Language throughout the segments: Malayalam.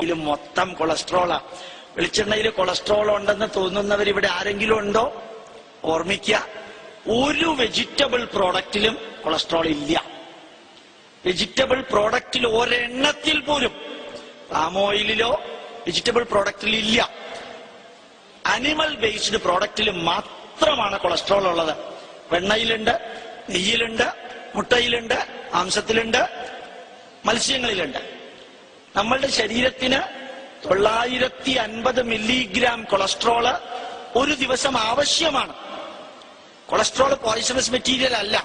മൊത്തം കൊളസ്ട്രോളാ. വെളിച്ചെണ്ണയിൽ കൊളസ്ട്രോൾ ഉണ്ടെന്ന് തോന്നുന്നവർ ഇവിടെ ആരെങ്കിലും ഉണ്ടോ? ഓർമ്മിക്കുക, ഒരു വെജിറ്റബിൾ പ്രോഡക്റ്റിലും കൊളസ്ട്രോൾ ഇല്ല. വെജിറ്റബിൾ പ്രോഡക്റ്റിൽ ഒരെണ്ണത്തിൽ പോലും, പാം ഓയിലിലോ വെജിറ്റബിൾ പ്രോഡക്റ്റിൽ ഇല്ല. അനിമൽ ബേസ്ഡ് പ്രോഡക്റ്റിൽ മാത്രമാണ് കൊളസ്ട്രോൾ ഉള്ളത്. വെണ്ണയിലുണ്ട്, നെയ്യിലുണ്ട്, മുട്ടയിലുണ്ട്, മാംസത്തിലുണ്ട്, മത്സ്യങ്ങളിലുണ്ട്. നമ്മളുടെ ശരീരത്തിന് 950 മില്ലിഗ്രാം കൊളസ്ട്രോള് ഒരു ദിവസം ആവശ്യമാണ്. കൊളസ്ട്രോൾ പോയിസണസ് മെറ്റീരിയൽ അല്ല.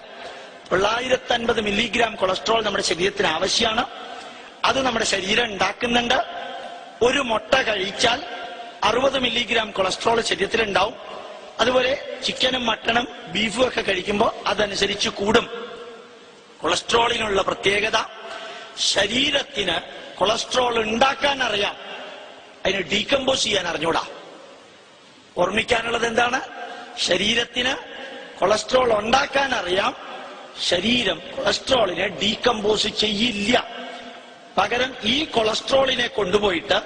950 മില്ലിഗ്രാം കൊളസ്ട്രോൾ നമ്മുടെ ശരീരത്തിന് ആവശ്യമാണ്. അത് നമ്മുടെ ശരീരം ഉണ്ടാക്കുന്നുണ്ട്. ഒരു മുട്ട കഴിച്ചാൽ 60 മില്ലിഗ്രാം കൊളസ്ട്രോൾ ശരീരത്തിലുണ്ടാവും. അതുപോലെ ചിക്കനും മട്ടണും ബീഫും ഒക്കെ കഴിക്കുമ്പോൾ അതനുസരിച്ച് കൂടും. കൊളസ്ട്രോളിനുള്ള പ്രത്യേകത, ശരീരത്തിന് കൊളസ്ട്രോൾ ഉണ്ടാക്കാൻ അറിയാം, അതിനെ ഡീകമ്പോസ് ചെയ്യാൻ അറിഞ്ഞൂടാ. ഓർമ്മിക്കാനുള്ളത് എന്താണ്? ശരീരത്തിന് കൊളസ്ട്രോൾ ഉണ്ടാക്കാൻ അറിയാം, ശരീരം കൊളസ്ട്രോളിനെ ഡീകമ്പോസ് ചെയ്യില്ല. പകരം ഈ കൊളസ്ട്രോളിനെ കൊണ്ടുപോയിട്ട്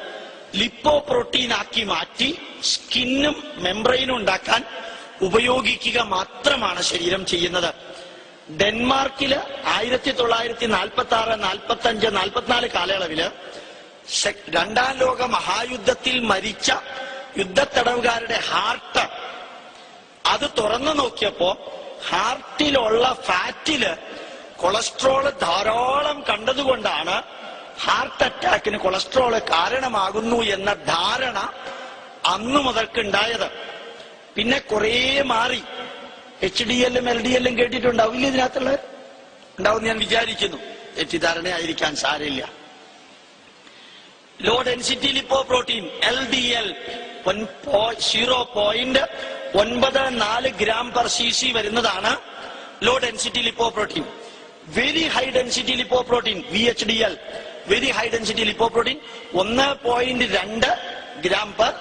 ലിപ്പോപ്രോട്ടീൻ ആക്കി മാറ്റി സ്കിന്നും മെംബ്രെയിനും ഉണ്ടാക്കാൻ ഉപയോഗിക്കുക മാത്രമാണ് ശരീരം ചെയ്യുന്നത്. ഡെൻമാർക്കില് 1946, 45, 44 കാലയളവില് രണ്ടാം ലോക മഹായുദ്ധത്തിൽ മരിച്ച യുദ്ധത്തടവുകാരുടെ ഹാർട്ട് അത് തുറന്നു നോക്കിയപ്പോ ഹാർട്ടിലുള്ള ഫാറ്റില് കൊളസ്ട്രോള് ധാരാളം കണ്ടതുകൊണ്ടാണ് ഹാർട്ട് അറ്റാക്കിന് കൊളസ്ട്രോള് കാരണമാകുന്നു എന്ന ധാരണ അന്നു മുതൽക്കുണ്ടായത്. പിന്നെ കുറേ മാറി. HDL, LDL കേട്ടിട്ടുണ്ടാവില്ല ഇതിനകത്തുള്ളത്? ഉണ്ടാവും ഞാൻ വിചാരിക്കുന്നു. തെറ്റിദ്ധാരണയായിരിക്കാൻ സാരമില്ല. Low density lipoprotein LDL 0.94 gram per cc വരുന്നതാണ് low density lipoprotein. Very high density lipoprotein VHDL, very high density lipoprotein 1.2 gram per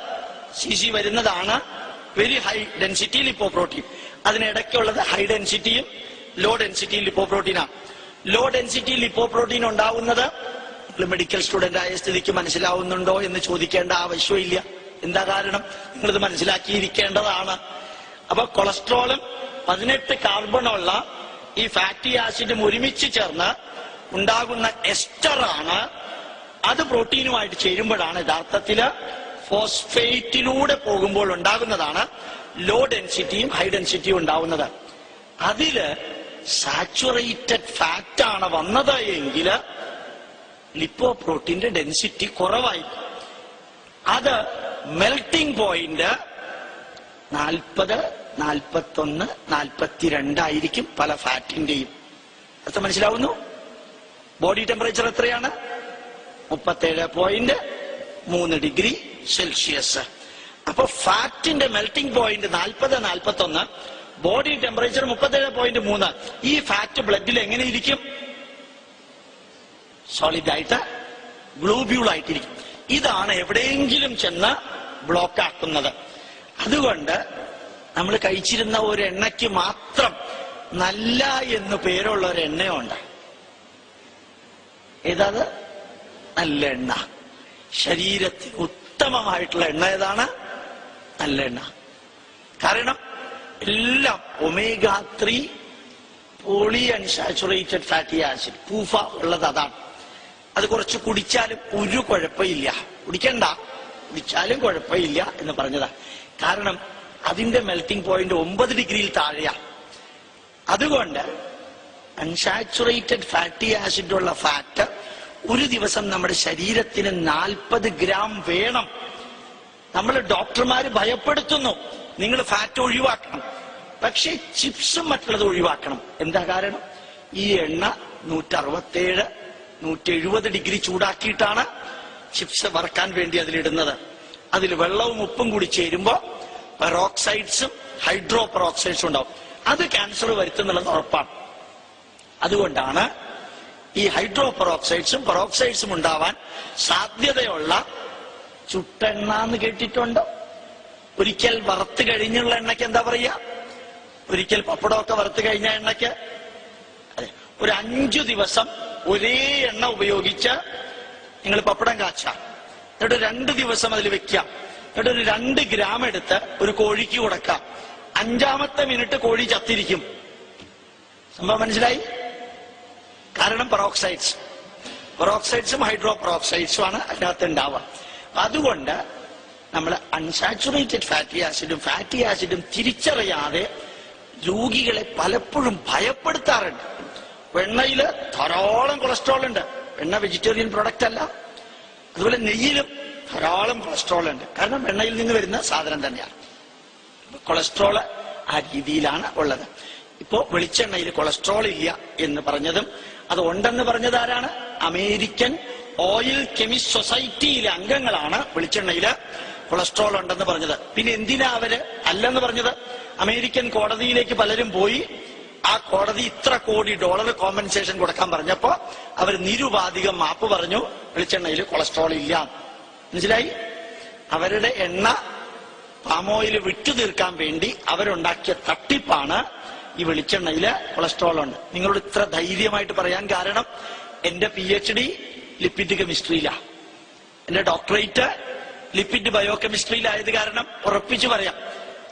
cc വരുന്നതാണ് വെരി ഹൈ ഡെൻസിറ്റി ലിപ്പോപ്രോട്ടീൻ. അതിനിടയ്ക്കുള്ളത് ഹൈ ഡെൻസിറ്റിയും ലോ ഡെൻസിറ്റി ലിപ്പോപ്രോട്ടീനാണ്. ലോ ഡെൻസിറ്റി ലിപ്പോപ്രോട്ടീൻ ഉണ്ടാവുന്നത് മെഡിക്കൽ സ്റ്റുഡന്റ് ആയ സ്ഥിതിക്ക് മനസ്സിലാവുന്നുണ്ടോ എന്ന് ചോദിക്കേണ്ട ആവശ്യമില്ല. എന്താ കാരണം? നിങ്ങളിത് മനസ്സിലാക്കിയിരിക്കേണ്ടതാണ്. അപ്പൊ കൊളസ്ട്രോളും 18 കാർബണുള്ള ഈ ഫാറ്റി ആസിഡും ഒരുമിച്ച് ചേർന്ന് ഉണ്ടാകുന്ന എസ്റ്ററാണ്. അത് പ്രോട്ടീനുമായിട്ട് ചേരുമ്പോഴാണ് യഥാർത്ഥത്തില് ഫോസ്ഫേറ്റിലൂടെ പോകുമ്പോൾ ഉണ്ടാകുന്നതാണ് ലോ ഡെൻസിറ്റിയും ഹൈ ഡെൻസിറ്റിയും ഉണ്ടാവുന്നത്. അതില് സാച്ചുറേറ്റഡ് ഫാറ്റാണ് വന്നത് എങ്കിൽ ലിപ്പോപ്രോട്ടീന്റെ ഡെൻസിറ്റി കുറവായി. അത് മെൽറ്റിംഗ് പോയിന്റ് 40, 41, 42 ആയിരിക്കും പല ഫാറ്റിന്റെയും. അത് മനസ്സിലാവുന്നു? ബോഡി ടെമ്പറേച്ചർ എത്രയാണ്? 37.3 ഡിഗ്രി സെൽഷ്യസ്. അപ്പൊ ഫാറ്റിന്റെ മെൽറ്റിംഗ് പോയിന്റ് 40, 41, ബോഡി ടെമ്പറേച്ചർ 37.3. ഈ ഫാറ്റ് ബ്ലഡിൽ എങ്ങനെ ഇരിക്കും? സോളിഡ് ആയിട്ട്, ഗ്ലൂബ്യൂൾ ആയിട്ടിരിക്കും. ഇതാണ് എവിടെയെങ്കിലും ചെന്ന് ബ്ലോക്ക് ആക്കുന്നത്. അതുകൊണ്ട് നമ്മൾ കഴിച്ചിരുന്ന ഒരു എണ്ണയ്ക്ക് മാത്രം നല്ല എന്ന് പേരുള്ള ഒരു എണ്ണയുണ്ട്. ഏതാത്? നല്ല എണ്ണ. ശരീരത്തിന് ഉത്തമമായിട്ടുള്ള എണ്ണ ഏതാണ്? നല്ല എണ്ണ. കാരണം എല്ലാം omega-3 poly unsaturated fatty acid, PUFA ഉള്ളത് അതാണ്. അത് കുറച്ച് കുടിച്ചാലും ഒരു കുഴപ്പമില്ല. കുടിക്കണ്ട, കുടിച്ചാലും കുഴപ്പമില്ല എന്ന് പറഞ്ഞതാ. കാരണം അതിന്റെ മെൽറ്റിംഗ് പോയിന്റ് 9 ഡിഗ്രിയിൽ താഴെയാ. അതുകൊണ്ട് അൺസാച്ചുറേറ്റഡ് ഫാറ്റി ആസിഡ് ഉള്ള ഫാറ്റ് ഒരു ദിവസം നമ്മുടെ ശരീരത്തിന് 40 ഗ്രാം വേണം. നമ്മൾ ഡോക്ടർമാര് ഭയപ്പെടുത്തുന്നു, നിങ്ങൾ ഫാറ്റ് ഒഴിവാക്കണം, പക്ഷെ ചിപ്സും മറ്റുള്ളത് ഒഴിവാക്കണം. എന്താ കാരണം? ഈ എണ്ണ 167, 170 ഡിഗ്രി ചൂടാക്കിയിട്ടാണ് ചിപ്സ് വറക്കാൻ വേണ്ടി അതിലിടുന്നത്. അതിൽ വെള്ളവും ഉപ്പും കൂടി ചേരുമ്പോ പെറോക്സൈഡ്സും ഹൈഡ്രോ പെറോക്സൈഡ്സും ഉണ്ടാവും. അത് ക്യാൻസർ വരുത്തുന്നുള്ളത് ഉറപ്പാണ്. അതുകൊണ്ടാണ് ഈ ഹൈഡ്രോ പെറോക്സൈഡ്സും പെറോക്സൈഡ്സും ഉണ്ടാവാൻ സാധ്യതയുള്ള ചുട്ടെണ്ണ എന്ന് കേട്ടിട്ടുണ്ടോ? ഒരിക്കൽ വറുത്ത് കഴിഞ്ഞുള്ള എണ്ണയ്ക്ക് എന്താ പറയാ? ഒരിക്കൽ പപ്പടമൊക്കെ വറുത്ത് കഴിഞ്ഞ എണ്ണയ്ക്ക് ഒരു 5 ദിവസം ഒരേ എണ്ണ ഉപയോഗിച്ച് നിങ്ങൾ പപ്പടം കാച്ച, എന്നിട്ട് 2 ദിവസം അതിൽ വെക്കാം. എന്നിട്ട് ഒരു 2 ഗ്രാം എടുത്ത് ഒരു കോഴിക്ക് കൊടുക്കാം. 5-ാമത്തെ മിനിറ്റ് കോഴി ചത്തിരിക്കും. സംഭവം മനസ്സിലായി? കാരണം പെറോക്സൈഡ്സും ഹൈഡ്രോ പെറോക്സൈഡ്സും ആണ് അതിനകത്ത് ഉണ്ടാവുക. അതുകൊണ്ട് നമ്മൾ അൺസാച്ചുറേറ്റഡ് ഫാറ്റി ആസിഡും തിരിച്ചറിയാതെ രോഗികളെ പലപ്പോഴും ഭയപ്പെടുത്താറുണ്ട്. വെണ്ണയില് ധാരാളം കൊളസ്ട്രോൾ ഉണ്ട്. വെണ്ണ വെജിറ്റേറിയൻ പ്രൊഡക്റ്റ് അല്ല. അതുപോലെ നെയ്യിലും ധാരാളം കൊളസ്ട്രോൾ ഉണ്ട്. കാരണം വെണ്ണയിൽ നിന്ന് വരുന്ന സാധനം തന്നെയാണ്. കൊളസ്ട്രോൾ ആ രീതിയിലാണ് ഉള്ളത്. ഇപ്പോ വെളിച്ചെണ്ണയിൽ കൊളസ്ട്രോൾ ഇല്ല എന്ന് പറഞ്ഞതും അത് ഉണ്ടെന്ന് പറഞ്ഞത് ആരാണ്? അമേരിക്കൻ ഓയിൽ കെമിസ്റ്റ് സൊസൈറ്റിയിലെ അംഗങ്ങളാണ് വെളിച്ചെണ്ണയില് കൊളസ്ട്രോൾ ഉണ്ടെന്ന് പറഞ്ഞത്. പിന്നെ എന്തിനാ അവര് അല്ലെന്ന് പറഞ്ഞത്? അമേരിക്കൻ കോടതിയിലേക്ക് പലരും പോയി. ആ കോടതി $ഇത്ര കോടി കോമ്പൻസേഷൻ കൊടുക്കാൻ പറഞ്ഞപ്പോ അവർ നിരുപാധികം മാപ്പ് പറഞ്ഞു, വെളിച്ചെണ്ണയിൽ കൊളസ്ട്രോൾ ഇല്ല. മനസ്സിലായി? അവരുടെ എണ്ണ പാമോയിൽ വിട്ടു തീർക്കാൻ വേണ്ടി അവരുണ്ടാക്കിയ തട്ടിപ്പാണ് ഈ വെളിച്ചെണ്ണയില് കൊളസ്ട്രോൾ ഉണ്ട്. നിങ്ങളോട് ഇത്ര ധൈര്യമായിട്ട് പറയാൻ കാരണം എന്റെ PhD ലിപ്പിഡ് കെമിസ്ട്രിയിലാണ്. എന്റെ ഡോക്ടറേറ്റ് ലിപ്പിഡ് ബയോകെമിസ്ട്രിയിലായത് കാരണം ഉറപ്പിച്ചു പറയാം,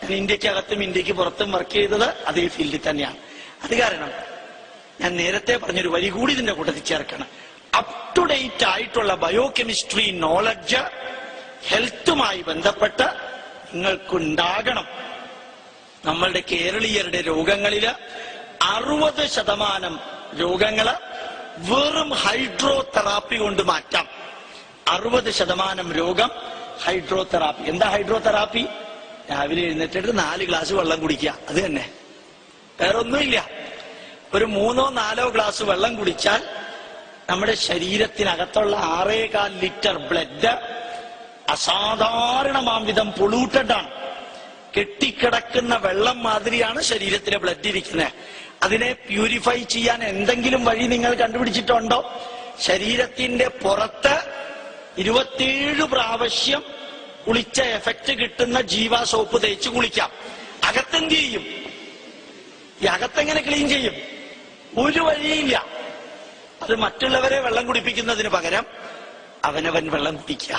ഞാൻ ഇന്ത്യക്കകത്തും ഇന്ത്യക്ക് പുറത്തും വർക്ക് ചെയ്തത് അതേ ഫീൽഡിൽ തന്നെയാണ്. അത് കാരണം ഞാൻ നേരത്തെ പറഞ്ഞൊരു വരി കൂടി ഇതിന്റെ കൂട്ടത്തിൽ ചേർക്കണം. അപ് ടു ഡേറ്റ് ആയിട്ടുള്ള ബയോകെമിസ്ട്രി നോളജ് ഹെൽത്തുമായി ബന്ധപ്പെട്ട് നിങ്ങൾക്കുണ്ടാകണം. നമ്മളുടെ കേരളീയരുടെ രോഗങ്ങളില് 60% രോഗങ്ങള് വെറും ഹൈഡ്രോ തെറാപ്പി കൊണ്ട് മാറ്റാം. 60% രോഗം ഹൈഡ്രോ തെറാപ്പി. എന്താ ഹൈഡ്രോ തെറാപ്പി? രാവിലെ എഴുന്നേറ്റിട്ട് 4 ഗ്ലാസ് വെള്ളം കുടിക്കുക. അത് തന്നെ, വേറെ ഒന്നുമില്ല. ഒരു 3-4 ഗ്ലാസ് വെള്ളം കുടിച്ചാൽ നമ്മുടെ ശരീരത്തിനകത്തുള്ള 6.25 ലിറ്റർ ബ്ലഡ് അസാധാരണമാം വിധം പൊള്യൂട്ടഡ് ആണ്. കെട്ടിക്കിടക്കുന്ന വെള്ളം മാതിരിയാണ് ശരീരത്തിലെ ബ്ലഡ് ഇരിക്കുന്നത്. അതിനെ പ്യൂരിഫൈ ചെയ്യാൻ എന്തെങ്കിലും വഴി നിങ്ങൾ കണ്ടുപിടിച്ചിട്ടുണ്ടോ? ശരീരത്തിന്റെ പുറത്ത് 27 പ്രാവശ്യം കുളിച്ച എഫക്റ്റ് കിട്ടുന്ന ജീവ സോപ്പ് തേച്ച് കുളിക്കാം. അകത്തെന്ത് ചെയ്യും? ഈ അകത്തെങ്ങനെ ക്ലീൻ ചെയ്യും? ഒരു വഴിയില്ല. അത് മറ്റുള്ളവരെ വെള്ളം കുടിപ്പിക്കുന്നതിന് പകരം അവനവൻ വെള്ളം കുടിക്കുക.